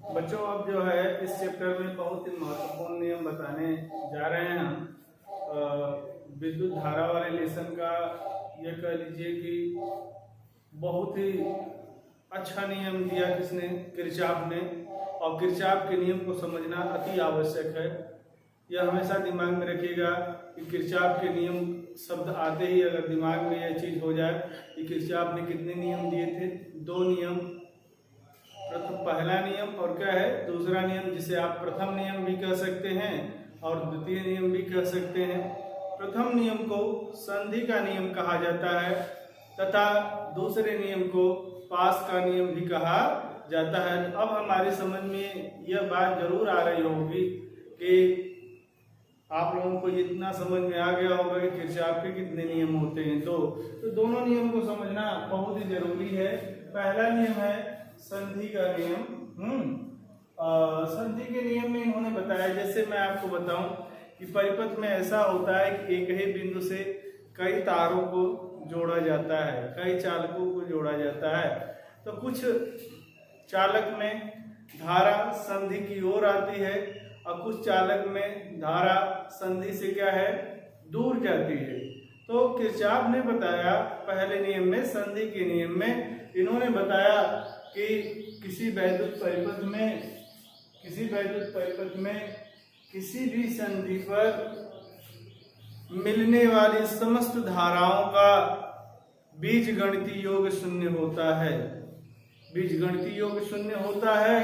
बच्चों अब जो है इस चैप्टर में बहुत ही महत्वपूर्ण नियम बताने जा रहे हैं हम। विद्युत धारा वाले लेसन का ये कह लीजिए कि बहुत ही अच्छा नियम दिया किसने, किरचॉफ ने। और किरचॉफ के नियम को समझना अति आवश्यक है। यह हमेशा दिमाग में रखिएगा कि किरचॉफ के नियम शब्द आते ही अगर दिमाग में यह चीज हो जाए कि किरचॉफ ने कितने नियम दिए थे, 2 नियम। प्रथम पहला नियम और क्या है, दूसरा नियम, जिसे आप प्रथम नियम भी कह सकते हैं और द्वितीय नियम भी कह सकते हैं। प्रथम नियम को संधि का नियम कहा जाता है तथा दूसरे नियम को पास का नियम भी कहा जाता है। अब हमारी समझ में यह बात जरूर आ रही होगी कि आप लोगों को इतना समझ में आ गया होगा कि किरचॉफ के कितने नियम होते हैं। तो दोनों नियम को समझना बहुत ही जरूरी है। पहला नियम है संधि का नियम। संधि के नियम में इन्होंने बताया, जैसे मैं आपको बताऊं कि परिपथ में ऐसा होता है कि एक ही बिंदु से कई तारों को जोड़ा जाता है, कई चालकों को जोड़ा जाता है। तो कुछ चालक में धारा संधि की ओर आती है और कुछ चालक में धारा संधि से क्या है, दूर जाती है। तो किरचॉफ ने बताया पहले नियम में, संधि के नियम में इन्होंने बताया कि किसी वैद्युत परिपथ में किसी भी संधि पर मिलने वाली समस्त धाराओं का बीजगणितीय योग शून्य होता है। बीजगणितीय योग शून्य होता है।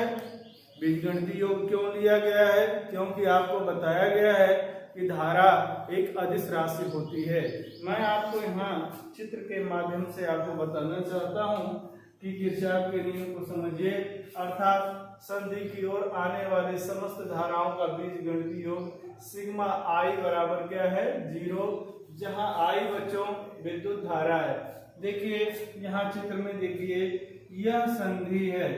बीजगणितीय योग क्यों लिया गया है? क्योंकि आपको बताया गया है कि धारा एक अदिश राशि होती है। मैं आपको यहाँ चित्र के माध्यम से आपको बताना चाहता हूँ कि किरचॉफ के नियम को समझिए। अर्थात संधि की ओर आने वाली समस्त धाराओं का बीजगणितीय योग सिग्मा आई बराबर क्या है, 0, जहां आई बच्चों विद्युत धारा है। देखिए यहाँ चित्र में देखिए, यह संधि है।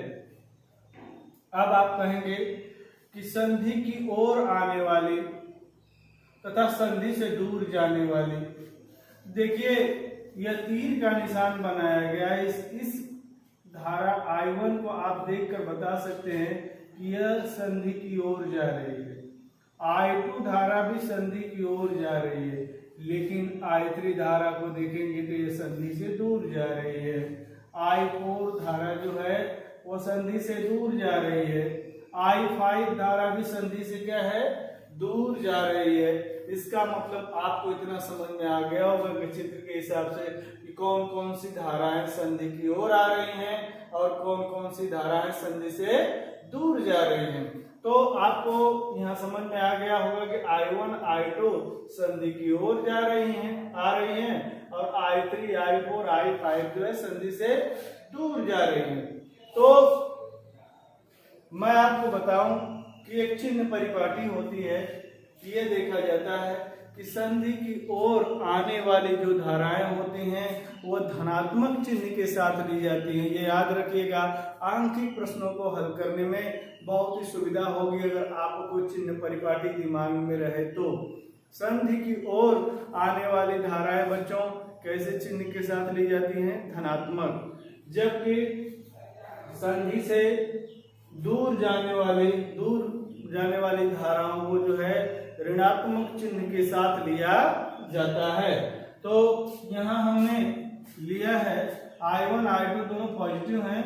अब आप कहेंगे कि संधि की ओर आने वाली तथा संधि से दूर जाने वाली, देखिए यह तीर का निशान बनाया गया है। इस धारा I1 को आप देखकर बता सकते हैं कि यह संधि की ओर जा रही है। I2 धारा भी संधि की ओर जा रही है, लेकिन I3 धारा को देखेंगे तो यह संधि से दूर जा रही है। I4 धारा जो है वो संधि से दूर जा रही है। I5 धारा भी संधि से क्या है, दूर जा रही है। इसका मतलब आपको इतना समझ में आ गया होगा कि चित्र के हिसाब से कि कौन कौन सी धाराएं संधि की ओर आ रही हैं और कौन कौन सी धाराएं संधि से दूर जा रही हैं। तो आपको यहाँ समझ में आ गया होगा कि I1 I2 संधि की ओर आ रही हैं और I3 I4 I5 जो है संधि से दूर जा रही हैं। तो मैं आपको बताऊं कि एक चिन्ह परिपाटी होती है। ये देखा जाता है कि संधि की ओर आने वाली जो धाराएं होती हैं वो धनात्मक चिन्ह के साथ ली जाती हैं। ये याद रखिएगा, आंशिक प्रश्नों को हल करने में बहुत ही सुविधा होगी अगर आपको कोई चिन्ह परिपाटी दिमाग में रहे तो। संधि की ओर आने वाली धाराएं बच्चों कैसे चिन्ह के साथ ली जाती हैं, धनात्मक, जबकि संधि से दूर जाने वाली धाराओं को जो है ऋणात्मक चिन्ह के साथ लिया जाता है। तो यहाँ हमने लिया है I1 I2 दोनों पॉजिटिव हैं,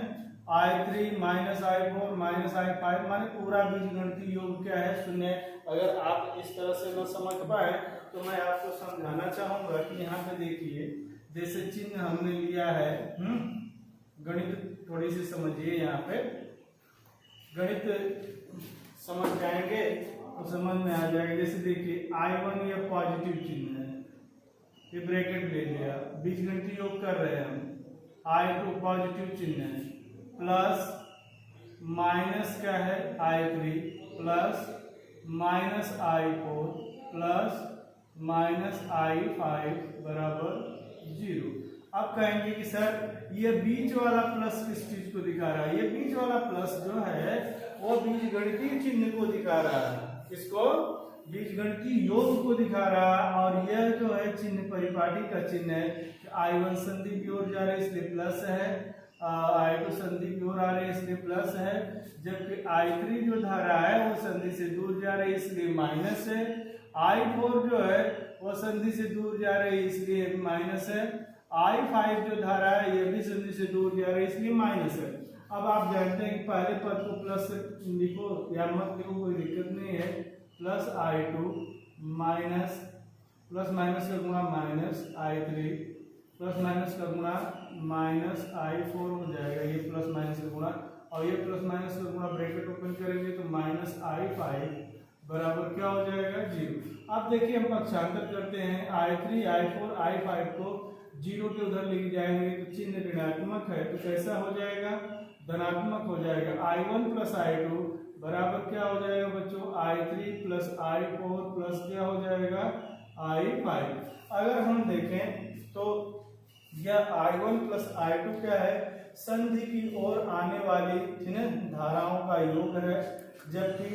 I3 minus I4 minus I5 माने पूरा बीजगणितीय योग क्या है, 0। अगर आप इस तरह से न समझ पाए तो मैं आपको समझाना चाहूंगा कि यहाँ पे देखिए, जैसे चिन्ह हमने लिया है, गणित थोड़ी सी समझिए। यहाँ पे गणित समझ जाएंगे तो समझ में आ जाएगा। जैसे देखिए I1 ये पॉजिटिव चिन्ह है, ये ब्रैकेट ले लिया, बीजगणितीय योग कर रहे हैं हम। I2 पॉजिटिव चिन्ह है, प्लस माइनस क्या है I3 plus minus I4 plus minus I5 बराबर 0। अब कहेंगे कि सर ये बीच वाला प्लस किस चीज को दिखा रहा है? ये बीच वाला प्लस जो है वो बीजगणितीय चिन्ह को दिखा रहा है। इसको बीजगणितीय योग को दिखा रहा है। और यह जो है चिन्ह परिपाटी का चिन्ह है कि I1 संधि की ओर जा रहा है इसलिए प्लस है, I2 संधि की ओर आ रही है इसलिए प्लस है, जबकि I3 जो धारा है वो संधि से दूर जा रही है इसलिए माइनस है। I4 जो है वो संधि से दूर जा रही है इसलिए माइनस है। I5 जो धारा है ये भी संधि से दूर जा रही है इसलिए माइनस है। अब आप जानते हैं कि पहले पद को प्लस लिखो या मत लिखो कोई दिक्कत नहीं है। Plus I2 minus plus minus का गुणा माइनस I3 प्लस माइनस का गुणा माइनस I4 हो जाएगा, ये प्लस माइनस का गुणा और ये प्लस माइनस का गुणा ब्रैकेट ओपन करेंगे तो माइनस I5 बराबर क्या हो जाएगा 0। अब देखिए हम पक्षांतर करते हैं, I3 I4 I5 को 0 के उधर लेके जाएंगे तो चिन्ह ऋणात्मक है तो कैसा हो जाएगा, धनात्मक हो जाएगा। I1 प्लस I2 बराबर क्या हो जाएगा बच्चों, I3 प्लस I4 प्लस क्या हो जाएगा I5। अगर हम देखें तो यह I1 प्लस I2 क्या है, संधि की ओर आने वाली धाराओं का योग है, जबकि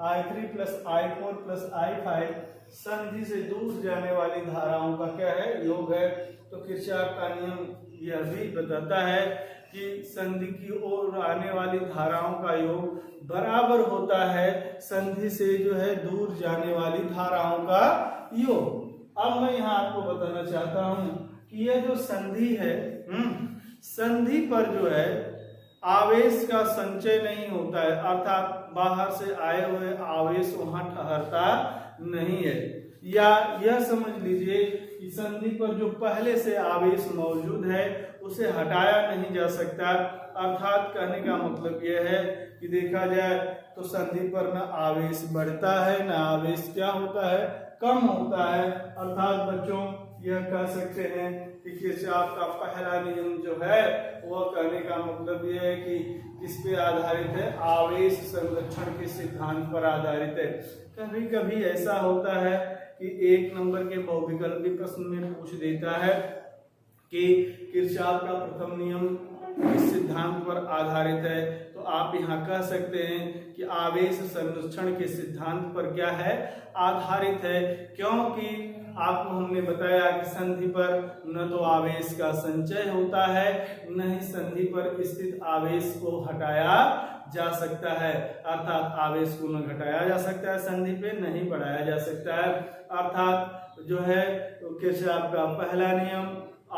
I3 plus I4 plus I5 संधि से दूर जाने वाली धाराओं का क्या है, योग है। तो किरचॉफ का नियम यह भी बताता है कि संधि की ओर आने वाली धाराओं का योग बराबर होता है संधि से जो है दूर जाने वाली धाराओं का योग। अब मैं यहाँ आपको बताना चाहता हूँ कि यह जो संधि है, संधि पर जो है आवेश का संचय नहीं होता है, अर्थात बाहर से आए हुए आवेश वहां ठहरता नहीं है। या यह समझ लीजिए कि संधि पर जो पहले से आवेश मौजूद है उसे हटाया नहीं जा सकता। अर्थात कहने का मतलब यह है कि देखा जाए तो संधि पर न आवेश बढ़ता है न आवेश क्या होता है, कम होता है। अर्थात बच्चों यह कह सकते हैं कि किरचॉफ का पहला नियम जो है वह कहने का मतलब यह है कि किस पे आधारित है, आवेश संरक्षण के सिद्धांत पर आधारित है। कभी कभी ऐसा होता है कि 1 नंबर के बहुविकल्पी प्रश्न में पूछ देता है कि किरचॉफ का प्रथम नियम किस सिद्धांत पर आधारित है, तो आप यहाँ कह सकते हैं कि आवेश संरक्षण के सिद्धांत पर क्या है, आधारित है। क्योंकि आपको हमने बताया कि संधि पर न तो आवेश का संचय होता है न ही संधि पर स्थित आवेश को हटाया जा सकता है। अर्थात आवेश को न घटाया जा सकता है संधि पे, न ही बढ़ाया जा सकता है। अर्थात जो है किरचॉफ का पहला नियम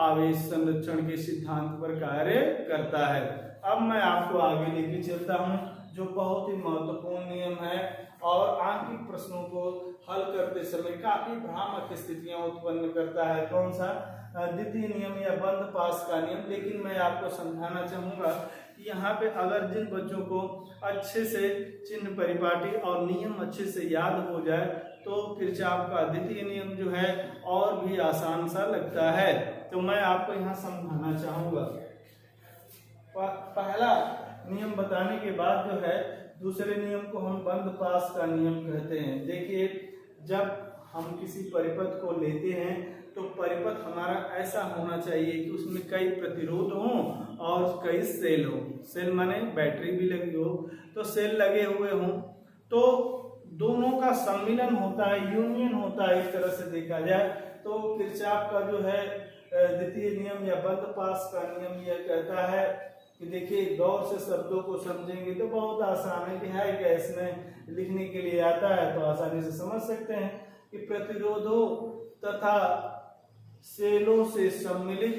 आवेश संरक्षण के सिद्धांत पर कार्य करता है। अब मैं आपको आगे लेके चलता हूँ जो बहुत ही महत्वपूर्ण नियम है और आंतरिक प्रश्नों को हल करते समय काफी भ्रामक स्थितियां उत्पन्न करता है। कौन सा, द्वितीय नियम या बंद पास का नियम। लेकिन मैं आपको समझाना चाहूंगा कि यहाँ पे अगर जिन बच्चों को अच्छे से चिन्ह परिपाटी और नियम अच्छे से याद हो जाए तो किरचॉफ का द्वितीय नियम जो है और भी आसान सा लगता है। तो मैं आपको यहाँ समझाना चाहूंगा। पहला नियम बताने के बाद जो है दूसरे नियम को हम बंद पास का नियम कहते हैं। देखिए जब हम किसी परिपथ को लेते हैं तो परिपथ हमारा ऐसा होना चाहिए कि उसमें कई प्रतिरोध हों और कई सेल हो। सेल माने बैटरी भी लगी हो, तो सेल लगे हुए हों तो दोनों का सम्मिलन होता है, यूनियन होता है। एक तरह से देखा जाए तो किरचॉफ का जो है द्वितीय नियम या बंद पास का नियम यह कहता है कि देखिए गौर से शब्दों को समझेंगे तो बहुत आसान है कि है क्या इसमें लिखने के लिए आता है तो आसानी से समझ सकते हैं कि प्रतिरोधों तथा सेलों से सम्मिलित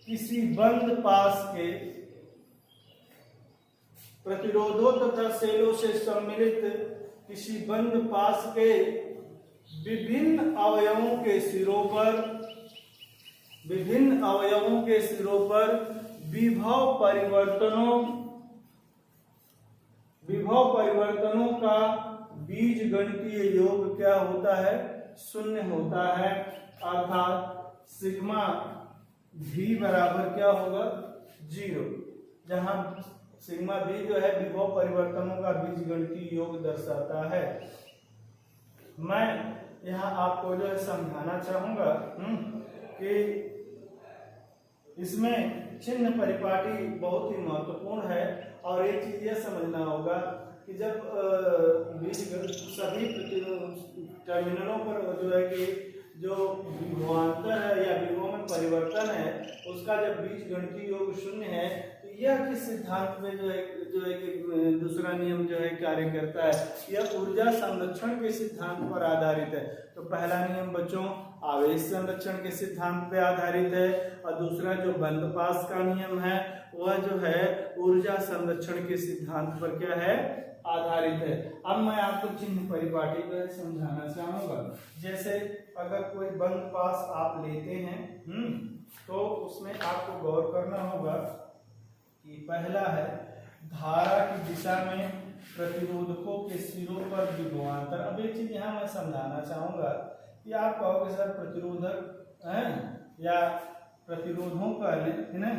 किसी बंद पास के, प्रतिरोधों तथा सेलों से सम्मिलित किसी बंद पास के विभिन्न अवयवों के सिरों पर विभव परिवर्तनों का बीजगणितीय योग क्या होता है, शून्य होता है। अर्थात सिग्मा भी बराबर क्या होगा 0, जहां सिग्मा भी जो है विभव परिवर्तनों का बीजगणितीय योग दर्शाता है। मैं यहाँ आपको जो है समझाना चाहूंगा कि इसमें चिन्ह परिपाटी बहुत ही महत्वपूर्ण है। और एक चीज यह समझना होगा कि जब सभी टर्मिनलों पर जो है कि जो विभवांतर है या विभव में परिवर्तन है उसका जब बीजगणितीय योग शून्य है तो यह किस सिद्धांत में जो है कि दूसरा नियम जो है कार्य करता है, यह ऊर्जा संरक्षण के सिद्धांत पर आधारित है। तो पहला नियम बच्चों आवेश संरक्षण के सिद्धांत पे आधारित है और दूसरा जो बंद-पास का नियम है वह जो है ऊर्जा संरक्षण के सिद्धांत पर क्या है, आधारित है। अब मैं आपको चिन्ह परिपाटी को समझाना चाहूंगा। जैसे अगर कोई बंद पास आप लेते हैं तो उसमें आपको गौर करना होगा कि पहला है धारा की दिशा में प्रतिरोधकों के सिरों पर विभवांतर। अब एक चीज यहाँ मैं समझाना चाहूंगा कि आप कहोगे सर प्रतिरोधक है या प्रतिरोधों का है ना,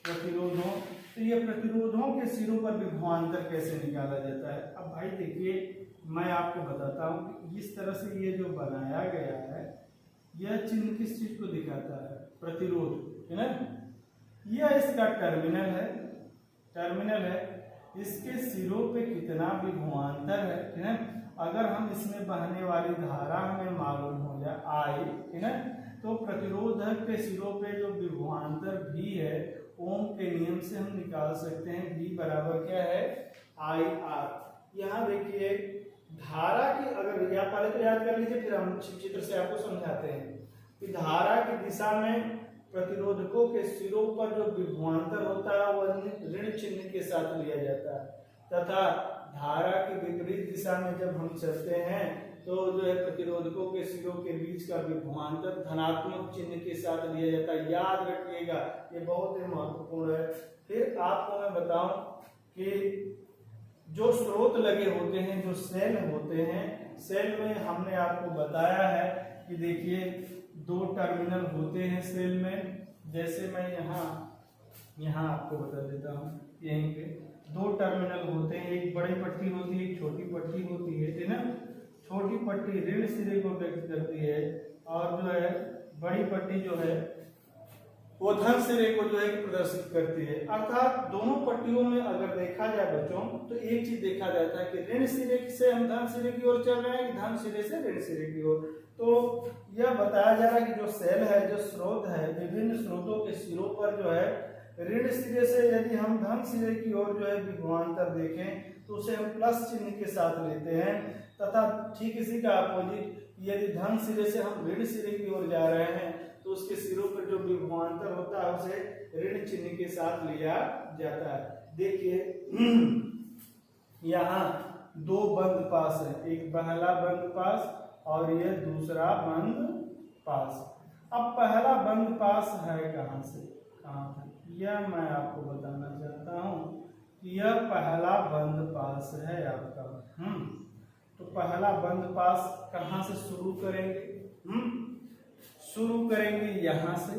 प्रतिरोधों, तो ये प्रतिरोधों के सिरों पर विभवांतर कैसे निकाला जाता है। अब भाई देखिए मैं आपको बताता हूँ कि इस तरह से ये जो बनाया गया है यह चिन्ह किस चीज को दिखाता है, प्रतिरोध है ना। यह इसका टर्मिनल है, टर्मिनल है, इसके सिरों पे कितना विभवांतर है ना। अगर हम इसमें बहने वाली धारा हमें मालूम हो जाए आई है ना, तो प्रतिरोधक के सिरों पे जो विभवांतर भी है ओम के नियम से हम निकाल सकते हैं V बराबर क्या है आई आर। यहाँ देखिए धारा की, अगर या पहले तो याद कर लीजिए फिर हम चित्र से आपको समझाते हैं कि धारा की दिशा में प्रतिरोधकों के सिरों पर जो विभवांतर होता है वह ऋण चिन्ह के साथ लिया जाता है, तथा धारा की विपरीत दिशा में जब हम चलते हैं तो जो है प्रतिरोधकों के सिरों के बीच का विभवांतर धनात्मक चिन्ह के साथ लिया जाता है। याद रखिएगा ये बहुत ही महत्वपूर्ण है। फिर आपको मैं बताऊं कि जो स्रोत लगे होते हैं, जो सेल होते हैं, सेल में हमने आपको बताया है कि देखिए दो टर्मिनल होते हैं सेल में। जैसे मैं यहाँ आपको बता देता हूँ, यहीं पे दो टर्मिनल होते हैं, एक बड़ी पट्टी होती है, एक छोटी पट्टी होती है ना। छोटी पट्टी ऋण सिरे को व्यक्त करती है और जो है बड़ी पट्टी जो है वो धन सिरे को जो है प्रदर्शित करती है। अर्थात दोनों पट्टियों में अगर देखा जाए बच्चों तो एक चीज देखा जाता है कि ऋण सिरे से हम धन सिरे की ओर चल रहे हैं कि धन सिरे से ऋण सिरे की ओर। तो यह बताया जा रहा है कि जो सेल है, जो स्रोत है, विभिन्न स्रोतों के सिरों पर जो है ऋण सिरे से यदि हम धन सिरे की ओर जो है विभवांतर देखें तो उसे हम प्लस चिन्ह के साथ लेते हैं, तथा ठीक इसी का अपोजिट यदि धन सिरे से हम ऋण सिरे की ओर जा रहे हैं तो उसके सिरों पर जो विभवांतर होता है उसे ऋण चिन्ह के साथ लिया जाता है। देखिए यहाँ दो बंद पास है, एक पहला बंद पास और यह दूसरा बंद पास। अब पहला बंद पास है कहाँ से कहाँ तक, यह मैं आपको बताना चाहता हूँ कि यह पहला बंद पास है आपका। तो पहला बंद पास कहाँ से शुरू करेंगे, शुरू करेंगे यहाँ से।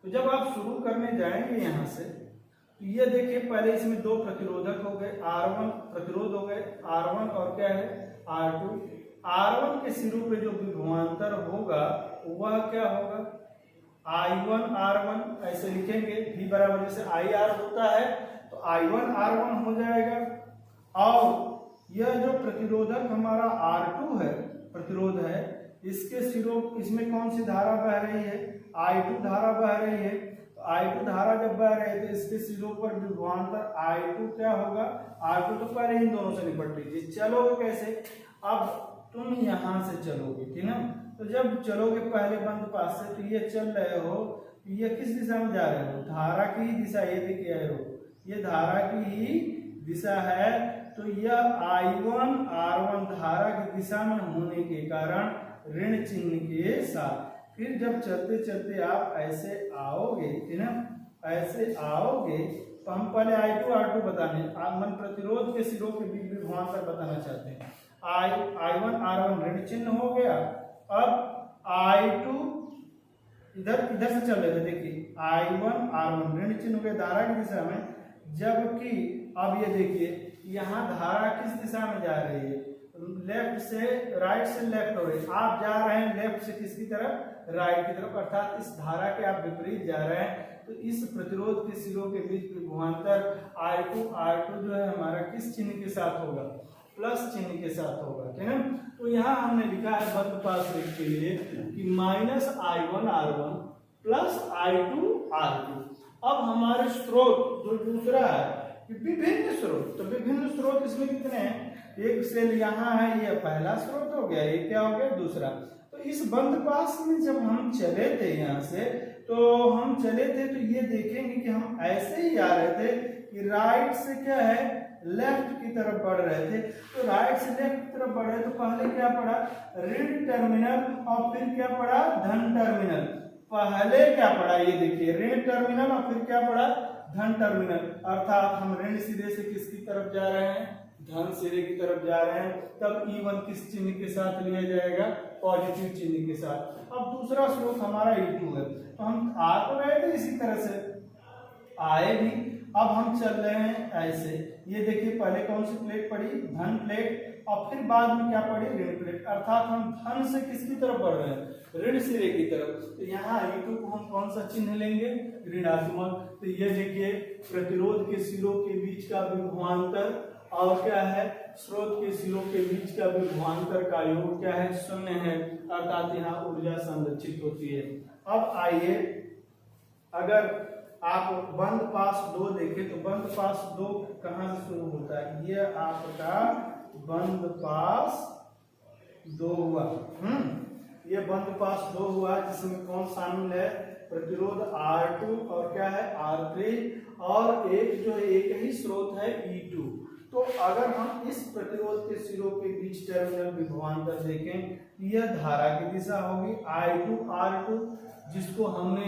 तो जब आप शुरू करने जाएंगे यहाँ से तो ये देखिए पहले इसमें दो प्रतिरोधक हो गए, R1 प्रतिरोध हो गए, R1 और क्या है R2। R1 के सिरों पे जो विभवांतर होगा वह क्या होगा I1 R1, ऐसे लिखेंगे V बराबर जैसे IR होता है तो I1 R1 हो जाएगा। और यह जो प्रतिरोधक हमारा R2 है, प्रतिरोध है, इसके सिरों, इसमें कौन सी धारा बह रही है, I2 धारा बह रही है। तो I2 धारा जब बह रही है तो इसके सिरों पर विभवांतर I2 क्या होगा, R2 तो पहले इन दोनों से निपट लीजिए। चलोगे कैसे, अब तुम यहाँ से चलोगे ठीक ना। तो जब चलोगे पहले बंद पास से तो ये चल रहे हो, ये किस दिशा में जा रहे हो, धारा की ही दिशा, ये देखिए एरो, ये धारा की ही दिशा है। तो यह I1 R1 धारा की दिशा में होने के कारण ऋण चिन्ह के साथ, फिर जब चलते चलते आप ऐसे आओगे ठीक ना, ऐसे आओगे तो हम पहले I2 R2 बताने, मन प्रतिरोध के सिरों के बीच विभवांतर बताना चाहते हैं। I1 R1 ऋण चिन्ह हो गया। अब I2 इधर से चल रहे थे, देखिए I1 R1 ऋण चिन्ह हो गया धारा की दिशा में, जबकि अब ये देखिए यहाँ धारा किस दिशा में जा रही है, लेफ्ट से राइट से लेफ्ट हो रही है। आप जा रहे हैं लेफ्ट से किसकी तरफ, राइट की तरफ, अर्थात इस धारा के आप विपरीत जा रहे हैं। तो इस प्रतिरोध के सिरों के बीच विभवांतर I2 R2 जो है हमारा किस चिन्ह के साथ होगा, प्लस चिन्ह के साथ होगा, ठीक है। तो यहाँ हमने लिखा है बंद पास रेख के लिए कि -I1R1 प्लस I2R2। अब हमारे स्रोत जो दूसरा है विभिन्न स्रोत, तो विभिन्न स्रोत इसमें कितने हैं, एक सेल यहाँ है, ये पहला स्रोत हो गया, ये क्या हो गया दूसरा। तो इस बंद पास में जब हम चले थे यहाँ से, तो हम चले थे तो ये देखेंगे कि हम ऐसे ही आ रहे थे कि राइट से क्या है लेफ्ट की तरफ बढ़ रहे थे। तो राइट से लेफ्ट की तरफ बढ़े तो पहले क्या पड़ा ऋण टर्मिनल और फिर क्या पड़ा धन टर्मिनल। पहले क्या पड़ा ये देखिए ऋण टर्मिनल और फिर क्या पड़ा धन टर्मिनल, अर्थात हम ऋण सिरे से किसकी तरफ जा रहे हैं धन सिरे की तरफ जा रहे हैं। तब E1 किस चिन्ह के साथ लिया जाएगा पॉजिटिव चिन्ह के साथ। अब दूसरा स्रोत हमारा E2 है, तो हम आ तो रहे थे इसी तरह से आए भी, अब हम चल रहे हैं ऐसे। ये देखिए पहले कौन सी प्लेट पड़ी धन प्लेट और फिर बाद में क्या पड़ी ऋण प्लेट, अर्थात हम धन से किसकी तरफ बढ़ रहे हैं ऋण सिरे की तरफ। तो यहाँ E2 को हम कौन सा चिन्ह लेंगे ऋणात्मक। तो ये देखिए प्रतिरोध के सिरों के बीच का विभवांतर और क्या है स्रोत के सिरों के बीच का विभवांतर का योग क्या है 0 है, अर्थात यहाँ ऊर्जा संरक्षित होती है। अब आइए अगर आप बंद पास 2 देखें तो बंद पास 2 कहाँ से शुरू होता है, ये आपका बंद पास 2 हुआ। ये बंद पास 2 हुआ जिसमें कौन शामिल है प्रतिरोध R2 और क्या है R3 और एक जो एक ही स्रोत है E2। तो अगर हम इस प्रतिरोध के सिरों के बीच टर्मिनल विभवांतर देखें यह धारा की दिशा होगी I2R2 जिसको हमने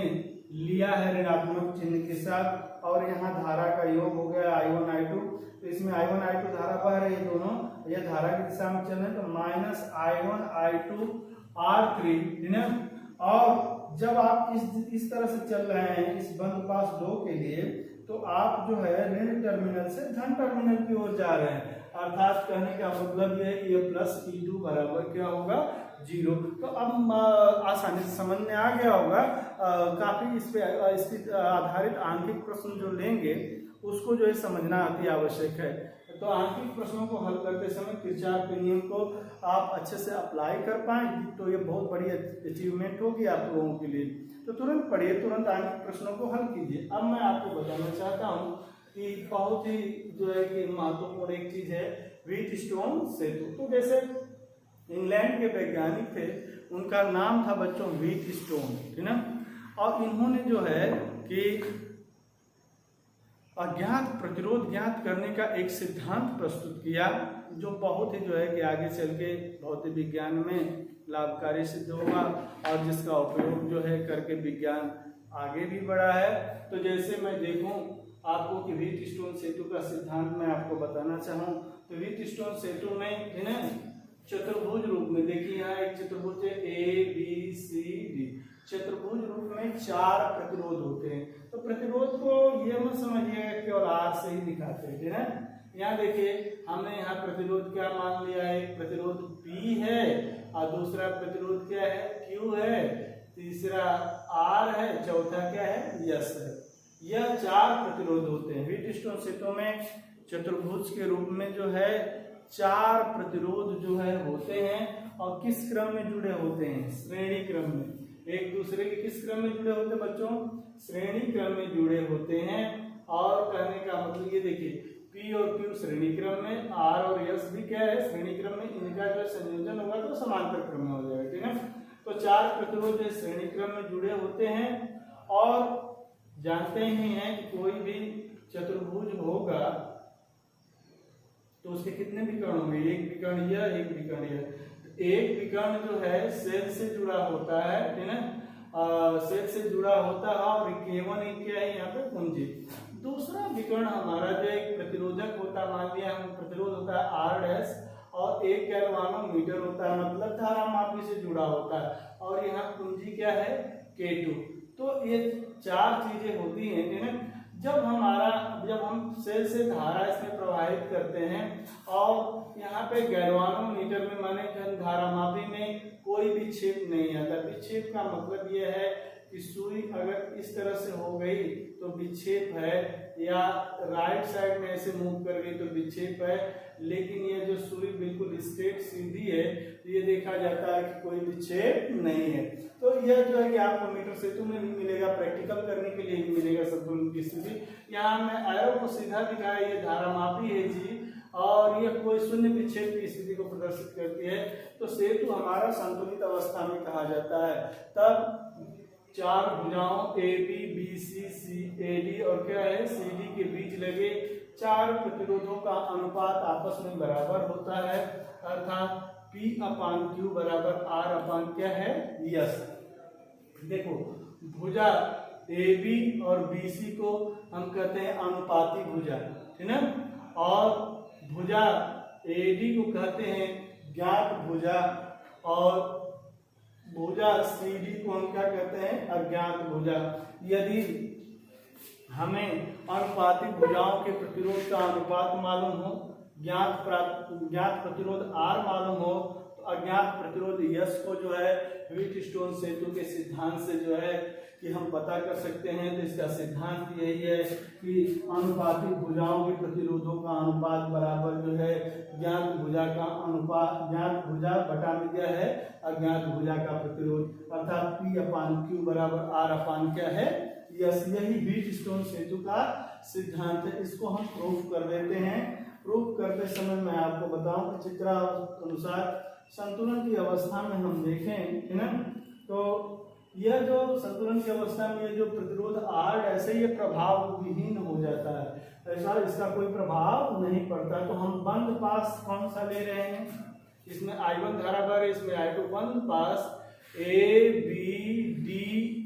लिया है ऋणात्मक चिन्ह के साथ, और यहाँ धारा का योग हो गया I1I2। तो इसमें I1I2 धारा बह रही है दोनों, यह धारा की दिशा में चल रहे हैं तो -I1I2R3, है ना। और जब आप इस तरह से चल रहे हैं इस बंद पास 2 के लिए तो आप जो है ऋण टर्मिनल से धन टर्मिनल की ओर जा रहे हैं, अर्थात कहने का मतलब ये E प्लस E2 बराबर क्या होगा 0। तो अब आसानी से समझ में आ गया होगा। काफी इस पे आधारित आंकिक प्रश्न जो लेंगे उसको जो है समझना अति आवश्यक है। तो आंकिक प्रश्नों को हल करते समय किरचॉफ के नियम को आप अच्छे से अप्लाई कर पाए तो ये बहुत बड़ी अचीवमेंट होगी आप लोगों के लिए। तो तुरंत पढ़िए, तुरंत आंकिक प्रश्नों को हल कीजिए। अब मैं आपको बताना चाहता हूँ कि बहुत ही जो है कि महत्वपूर्ण एक चीज है व्हीटस्टोन सेतु। तो जैसे इंग्लैंड के वैज्ञानिक थे उनका नाम था बच्चों व्हीटस्टोन, है ना। और इन्होंने जो है कि अज्ञात प्रतिरोध ज्ञात करने का एक सिद्धांत प्रस्तुत किया जो बहुत ही जो है कि आगे चल के भौतिक विज्ञान में लाभकारी सिद्ध होगा और जिसका उपयोग जो है करके विज्ञान आगे भी बढ़ा है। तो जैसे मैं देखूं आपको कि व्हीटस्टोन सेतु का सिद्धांत मैं आपको बताना चाहूँ तो व्हीटस्टोन सेतु में है ना चतुर्भुज रूप में देखिए यहाँ एक चतुर्भुज है ABCD, चतुर्भुज रूप में 4 प्रतिरोध होते हैं। तो प्रतिरोध को ये मत समझिएगा केवल R से ही दिखाते हैं ना। यहाँ देखिए हमने यहाँ प्रतिरोध क्या मान लिया है, प्रतिरोध P है और दूसरा प्रतिरोध क्या है Q है, तीसरा R है, चौथा क्या है S है। यह 4 प्रतिरोध होते हैं। व्हीटस्टोन सेतु में चतुर्भुज के रूप में जो है 4 प्रतिरोध जो है होते हैं और किस क्रम में जुड़े होते हैं श्रेणी क्रम में, एक दूसरे के किस क्रम में जुड़े होते हैं बच्चों श्रेणी क्रम में जुड़े होते हैं। और कहने का मतलब ये देखिए P और Q श्रेणी क्रम में, R और S भी क्या है श्रेणी क्रम में, इनका जो संयोजन होगा तो समांतर क्रम में हो जाएगा, ठीक है। तो 4 प्रतिरोध श्रेणी क्रम में जुड़े होते हैं और जानते ही हैं कि कोई भी चतुर्भुज होगा तो उसके कितने विकर्ण होंगे, एक विकर्ण यह एक विकर्ण यह। एक विकर्ण जो है सेल से जुड़ा होता है, ठीक है ना, सेल से जुड़ा होता है और केवल एक क्या है यहाँ पे कुंजी। दूसरा विकर्ण हमारा जो एक प्रतिरोधक होता है, मान लिया हम प्रतिरोध होता है R' और एक गैल्वानोमीटर होता है मतलब धारा मापी से जुड़ा होता है और यहाँ कुंजी क्या है K2। तो ये 4 चीजें होती हैं, ठीक है। जब हम सेल से धारा इसमें प्रवाहित करते हैं और यहाँ पे गैल्वानोमीटर में माने धारा मापी में कोई विक्षेप नहीं आता। विक्षेप का मतलब ये है कि सुई अगर इस तरह से हो गई तो विक्षेप है, या राइट साइड में ऐसे मूव कर गई तो विक्षेप है, लेकिन ये जो सुई बिल्कुल स्ट्रेट सीधी है तो ये देखा जाता है कि कोई विक्षेप नहीं है। तो यह जो है कि आपको मीटर सेतु में भी मिलेगा, प्रैक्टिकल करने के लिए भी मिलेगा संतुलन की स्थिति। यहाँ मैं एरो को सीधा दिखाया, ये धारामापी है जी, और यह कोई शून्य विक्षेप की स्थिति को प्रदर्शित करती है। तो सेतु हमारा संतुलित अवस्था में कहा जाता है। तब चार भुजाओं A B B C C A D और क्या है सी डी के बीच लगे चार प्रतिरोधों का अनुपात आपस में बराबर होता है, अर्थात P/Q बराबर R/ क्या है यस। देखो भुजा ए बी और बी सी को हम कहते हैं अनुपाती भुजा, है ना, और भुजा ए डी को कहते हैं ज्ञात भुजा, और भुजा सी डी को हम क्या कहते हैं अज्ञात भुजा। यदि हमें अनुपाती भुजाओं के प्रतिरोध का अनुपात मालूम हो, ज्ञात प्रतिरोध R मालूम हो, तो अज्ञात प्रतिरोध यस को जो है व्हीटस्टोन सेतु के सिद्धांत से जो है कि हम पता कर सकते हैं। तो इसका सिद्धांत यही है कि अनुपाती भुजाओं के प्रतिरोधों का अनुपात बराबर जो है ज्ञात भुजा का अनुपात, ज्ञात भुजा बटा में क्या है अज्ञात भुजा का प्रतिरोध, अर्थात P/Q बराबर R/ क्या है यस। यही व्हीटस्टोन सेतु का सिद्धांत है। इसको हम प्रूफ कर देते हैं। प्रूफ करते समय मैं आपको बताऊं कि चित्रानुसार संतुलन की अवस्था में हम देखें, है ना, तो यह जो संतुलन की अवस्था में ये जो प्रतिरोध R ऐसे ये प्रभाव विहीन हो जाता है, ऐसा इसका कोई प्रभाव नहीं पड़ता। तो हम बंद पास कौन सा ले रहे हैं, इसमें I1 धारा भर है, इसमें I2, बंद पास A B D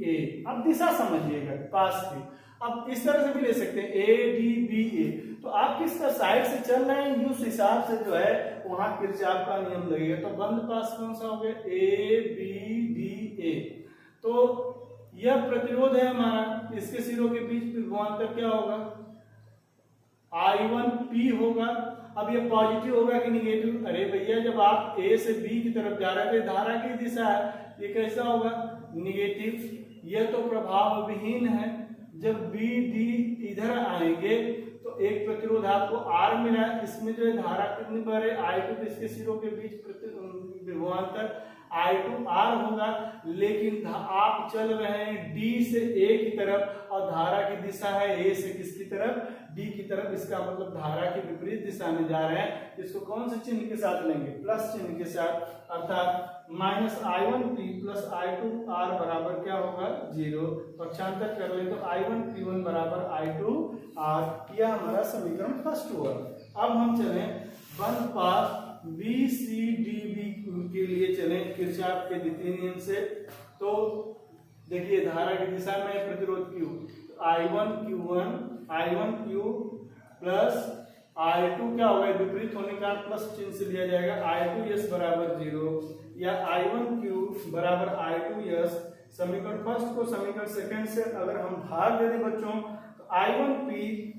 A। अब दिशा समझिएगा पास की, अब इस तरह से भी ले सकते हैं A D B A। तो आप किस तरह साइड से चल रहे हैं उस हिसाब से जो है वहां किरचॉफ का नियम लगेगा। तो बंद पास कौन सा हो गया A B D A। तो यह प्रतिरोध है हमारा, इसके सिरों के बीच विभवांतर क्या होगा I1P होगा। अब ये पॉजिटिव होगा कि निगेटिव, अरे भैया जब आप A से B की तरफ जा रहे थे धारा की दिशा है, ये कैसा होगा निगेटिव। यह तो प्रभाव विहीन है। जब B D इधर आएंगे तो एक प्रतिरोध आपको R मिला, इसमें जो है धारा कितनी बह रही I2, तो इसके सिरों के बीच विभवांतर I2R होगा। लेकिन आप चल रहे हैं D से A की तरफ और धारा की दिशा है A से किसकी तरफ D की तरफ, इसका मतलब धारा की विपरीत दिशा में जा रहे हैं। इसको कौन से चिन्ह के साथ लेंगे प्लस चिन्ह के साथ, अर्थात -I1P प्लस I2R बराबर क्या होगा 0। पक्षांतर कर ले तो I1P1 बराबर I2R। यह हमारा समीकरण फर्स्ट हुआ। अब हम चले बंद पास BCDB के लिए चले किरचॉफ के द्वितीय नियम से। तो देखिए धारा की दिशा में प्रतिरोध Q, I1Q प्लस I2 क्या होगा विपरीत होने का प्लस चिन्ह से लिया जाएगा I2S बराबर 0, या I1Q बराबर I2S। समीकरण फर्स्ट को समीकरण सेकंड से अगर हम भाग दे दें बच्चों, तो I1P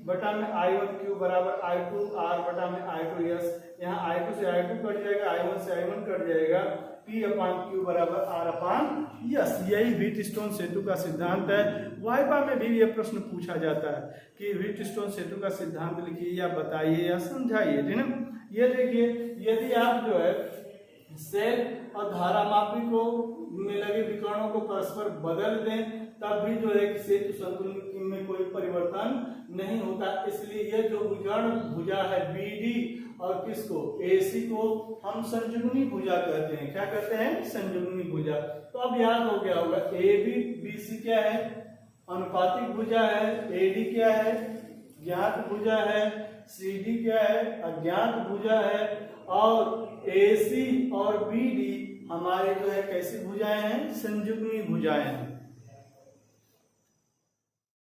बटा में I1Q बराबर I2R बटा में I2S। यहाँ I2 से I2 कट जाएगा, I1 से I1 कट जाएगा, P/Q बराबर R/S। यही व्हीटस्टोन सेतु का सिद्धांत है। वाइवा में भी यह प्रश्न पूछा जाता है कि व्हीटस्टोन सेतु का सिद्धांत लिखिए या बताइए या समझाइए, है ना। ये देखिए यदि आप जो है सेल और धारामापी को में लगे विकर्णों को परस्पर बदल दें तब भी जो है कि सेतु संतुलन में कोई परिवर्तन नहीं होता। इसलिए यह जो विकर्ण भुजा है BD और किसको AC को हम संयुग्मी भुजा कहते हैं। क्या कहते हैं संयुग्मी भुजा। तो अब याद हो गया होगा AB BC क्या है अनुपातिक भुजा है, AD क्या है ज्ञात भुजा है, CD क्या है अज्ञात भुजा है, और AC और BD हमारे जो है कैसी भुजाएं हैं संयुग्मी भुजाएं हैं।